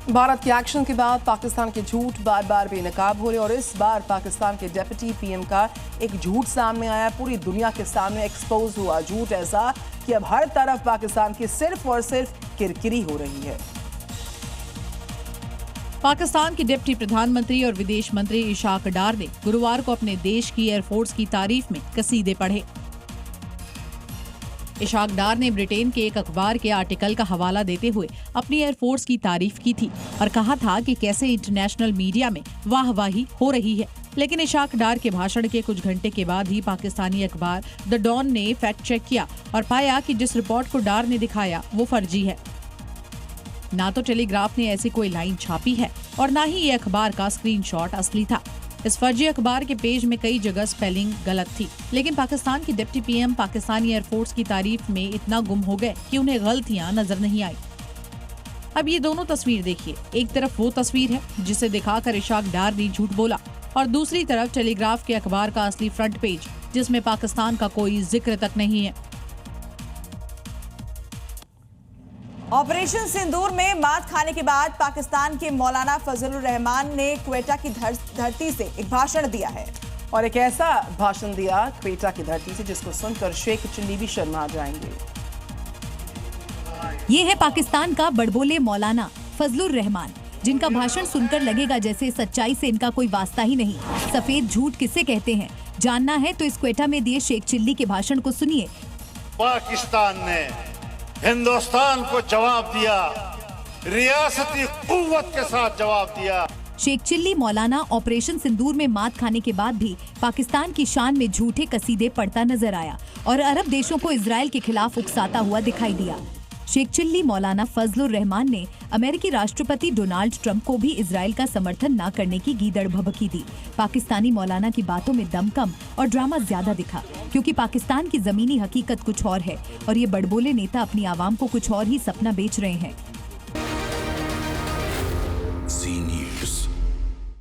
भारत के एक्शन के बाद पाकिस्तान के झूठ बार बार बेनकाब हो रहे और इस बार पाकिस्तान के डिप्टी पीएम का एक झूठ सामने आया। पूरी दुनिया के सामने एक्सपोज हुआ झूठ ऐसा कि अब हर तरफ पाकिस्तान की सिर्फ और सिर्फ किरकिरी हो रही है। पाकिस्तान के डिप्टी प्रधानमंत्री और विदेश मंत्री इशाक डार ने गुरुवार को अपने देश की एयरफोर्स की तारीफ में कसीदे पढ़े। इशाक डार ने ब्रिटेन के एक अखबार के आर्टिकल का हवाला देते हुए अपनी एयरफोर्स की तारीफ की थी और कहा था कि कैसे इंटरनेशनल मीडिया में वाहवाही हो रही है। लेकिन इशाक डार के भाषण के कुछ घंटे के बाद ही पाकिस्तानी अखबार द डॉन ने फैक्ट चेक किया और पाया कि जिस रिपोर्ट को डार ने दिखाया वो फर्जी है। ना तो टेलीग्राफ ने ऐसी कोई लाइन छापी है और ना ही ये अखबार का स्क्रीनशॉट असली था। इस फर्जी अखबार के पेज में कई जगह स्पेलिंग गलत थी। लेकिन पाकिस्तान के डिप्टी पीएम पाकिस्तानी एयरफोर्स की तारीफ में इतना गुम हो गए कि उन्हें गलतियां नजर नहीं आई। अब ये दोनों तस्वीर देखिए, एक तरफ वो तस्वीर है जिसे दिखाकर इशाक डार ने झूठ बोला और दूसरी तरफ टेलीग्राफ के अखबार का असली फ्रंट पेज जिसमें पाकिस्तान का कोई जिक्र तक नहीं है। ऑपरेशन सिंदूर में मात खाने के बाद पाकिस्तान के मौलाना फजलुर रहमान ने क्वेटा की धरती से एक भाषण दिया है और एक ऐसा भाषण दिया क्वेटा की धरती से जिसको सुनकर शेख चिल्ली भी शर्मा जाएंगे। ये है पाकिस्तान का बड़बोले मौलाना फजलुर रहमान, जिनका भाषण सुनकर लगेगा जैसे सच्चाई से इनका कोई वास्ता ही नहीं। सफेद झूठ किसे कहते हैं जानना है तो इस क्वेटा में दिए शेख चिल्ली के भाषण को सुनिए। पाकिस्तान ने हिंदुस्तान को जवाब दिया, रियासती कुव्वत के साथ जवाब दिया। शेख चिल्ली मौलाना ऑपरेशन सिंदूर में मात खाने के बाद भी पाकिस्तान की शान में झूठे कसीदे पढ़ता नजर आया और अरब देशों को इजराइल के खिलाफ उकसाता हुआ दिखाई दिया। शेख चिल्ली मौलाना फजलुर रहमान ने अमेरिकी राष्ट्रपति डोनाल्ड ट्रंप को भी इजराइल का समर्थन न करने की गीदड़ भभकी दी। पाकिस्तानी मौलाना की बातों में दम कम और ड्रामा ज्यादा दिखा, क्योंकि पाकिस्तान की जमीनी हकीकत कुछ और है और ये बड़बोले नेता अपनी आवाम को कुछ और ही सपना बेच रहे हैं।